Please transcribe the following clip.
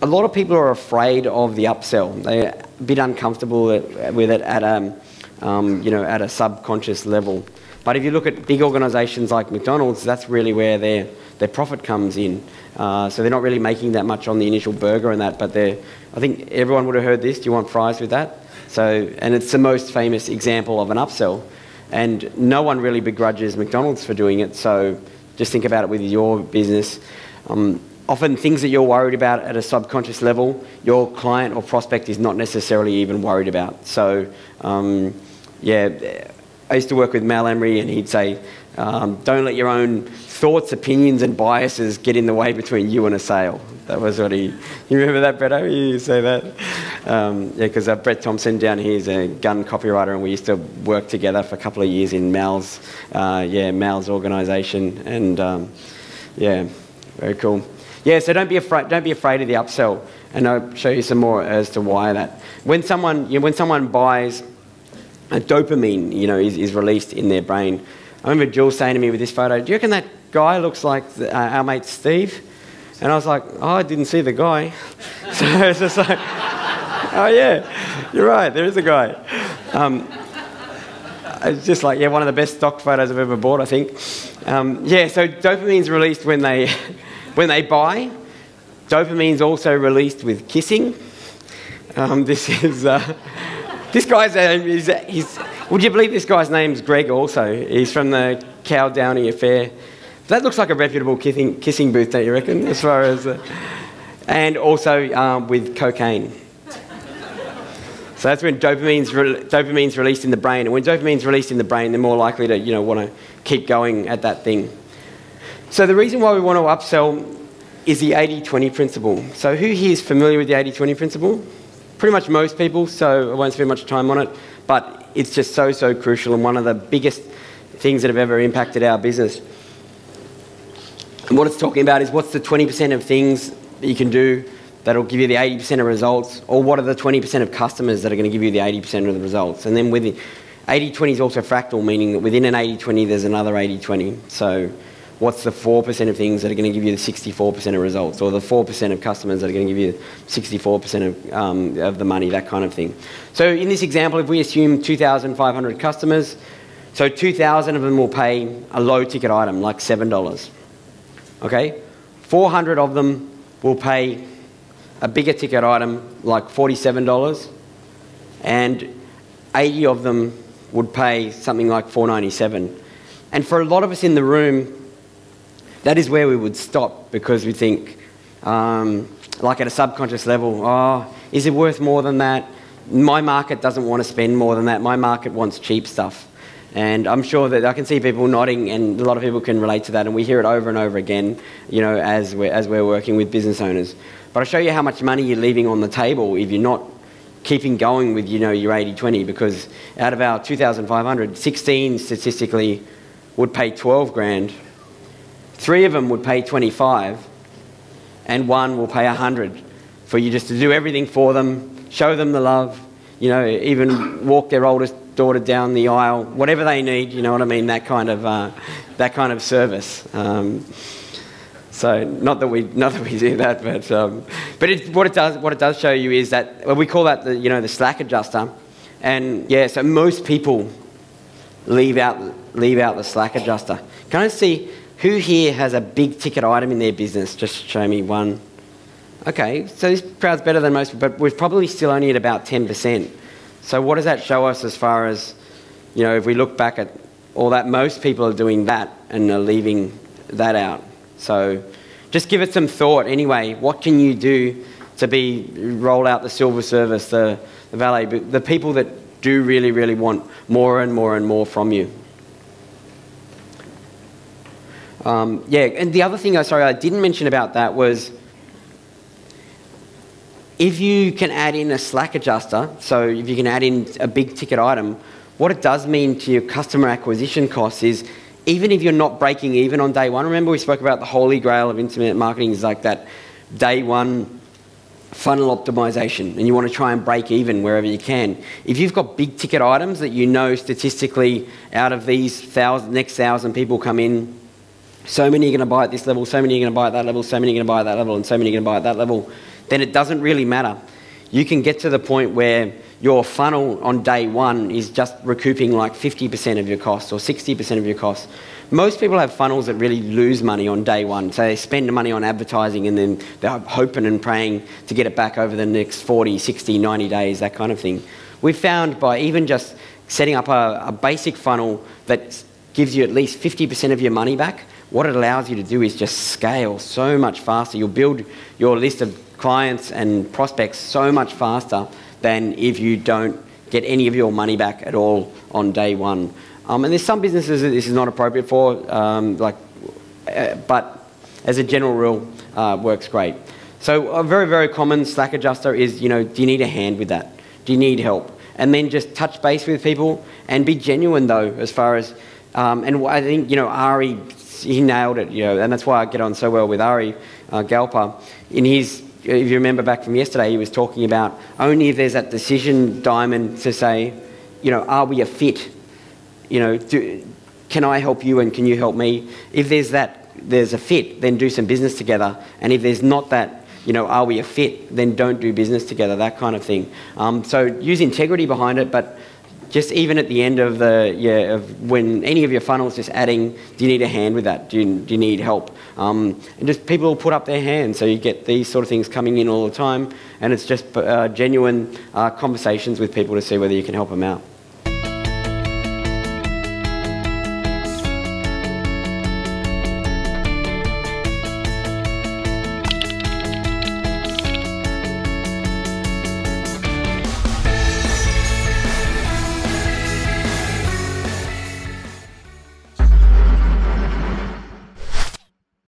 a lot of people are afraid of the upsell. They're a bit uncomfortable with it at at a subconscious level. But if you look at big organisations like McDonald's, that's really where their profit comes in. So they're not really making that much on the initial burger and that, but I think everyone would have heard this. Do you want fries with that? And it's the most famous example of an upsell. And no one really begrudges McDonald's for doing it. So just think about it with your business. Often things that you're worried about at a subconscious level, your client or prospect is not necessarily even worried about. So I used to work with Mal Emery, and he'd say, don't let your own thoughts, opinions and biases get in the way between you and a sale. That was what you remember that, Bretto? You say that? Because Brett Thompson down here is a gun copywriter, and we used to work together for a couple of years in Mal's organisation, and very cool. Yeah, so don't be afraid of the upsell, and I'll show you some more as to why that. When someone buys, a dopamine, is released in their brain. I remember Jules saying to me with this photo, "Do you reckon that guy looks like our mate Steve?" And I was like, "Oh, I didn't see the guy." So it's just like, "Oh yeah, you're right, there is a guy." It's just like, one of the best stock photos I've ever bought, I think. So dopamine's released when they buy. Dopamine's also released with kissing. This guy's name would you believe this guy's name's Greg also? He's from the Cow Downey Affair. That looks like a reputable kissing booth, don't you reckon? As far as... and also with cocaine. So that's when dopamine's released in the brain. And when dopamine's released in the brain, they're more likely to, want to keep going at that thing. So the reason why we want to upsell is the 80-20 principle. So who here is familiar with the 80-20 principle? Pretty much most people, so I won't spend much time on it, but it's just so crucial and one of the biggest things that have ever impacted our business. And what it's talking about is what's the 20% of things that you can do that'll give you the 80% of results, or what are the 20% of customers that are going to give you the 80% of the results. And then within 80-20 is also fractal, meaning that within an 80-20 there's another 80-20. So what's the 4% of things that are going to give you the 64% of results, or the 4% of customers that are going to give you 64% of the money, that kind of thing. So in this example, if we assume 2,500 customers, so 2,000 of them will pay a low ticket item like $7. Okay? 400 of them will pay a bigger ticket item like $47, and 80 of them would pay something like $4.97. And for a lot of us in the room, that is where we would stop, because we think, like at a subconscious level, oh, is it worth more than that? My market doesn't want to spend more than that. My market wants cheap stuff. And I'm sure that I can see people nodding, and a lot of people can relate to that, and we hear it over and over again, as we're working with business owners. But I'll show you how much money you're leaving on the table if you're not keeping going with, your 80-20, because out of our 2,500, 16 statistically would pay 12 grand. 3 of them would pay 25, and 1 will pay 100 for you just to do everything for them, show them the love, even walk their oldest daughter down the aisle, whatever they need, you know what I mean, that kind of service. So not that we do that, but what it does show you is that we call that the slack adjuster, and so most people leave out the slack adjuster. Can I see who here has a big ticket item in their business? Just show me one. Okay, so this crowd's better than most, but we're probably still only at about 10%. So what does that show us as far as, if we look back at all that, most people are doing that and are leaving that out. So just give it some thought. Anyway, what can you do to roll out the silver service, the valet, the people that do really, really want more and more and more from you? And the other thing, I didn't mention about that was, if you can add in a slack adjuster, so if you can add in a big ticket item, what it does mean to your customer acquisition costs is, even if you're not breaking even on day one, remember we spoke about the holy grail of internet marketing is like that day one funnel optimization, and you want to try and break even wherever you can. If you've got big ticket items that statistically out of these next 1,000 people come in, so many are going to buy at this level, so many are going to buy at that level, so many are going to buy at that level, and so many are going to buy at that level, then it doesn't really matter. You can get to the point where your funnel on day one is just recouping like 50% of your costs or 60% of your costs. Most people have funnels that really lose money on day one. So they spend money on advertising and then they're hoping and praying to get it back over the next 40, 60, 90 days, that kind of thing. We've found by even just setting up a basic funnel that gives you at least 50% of your money back, what it allows you to do is just scale so much faster. You'll build your list of clients and prospects so much faster than if you don't get any of your money back at all on day one. And there's some businesses that this is not appropriate for, but as a general rule, works great. So a very, very common Slack adjuster is, do you need a hand with that? Do you need help? And then just touch base with people and be genuine though, as far as, and I think, Ari, he nailed it, and that's why I get on so well with Ari Galpa. In his, if you remember back from yesterday, he was talking about only if there's that decision diamond to say, are we a fit? Can I help you and can you help me? If there's a fit, then do some business together. And if there's not that, are we a fit, then don't do business together, that kind of thing. So use integrity behind it, but just even at the end of when any of your funnels, just adding, do you need a hand with that? Do you need help? And just people will put up their hands, so you get these sort of things coming in all the time, and it's just genuine conversations with people to see whether you can help them out.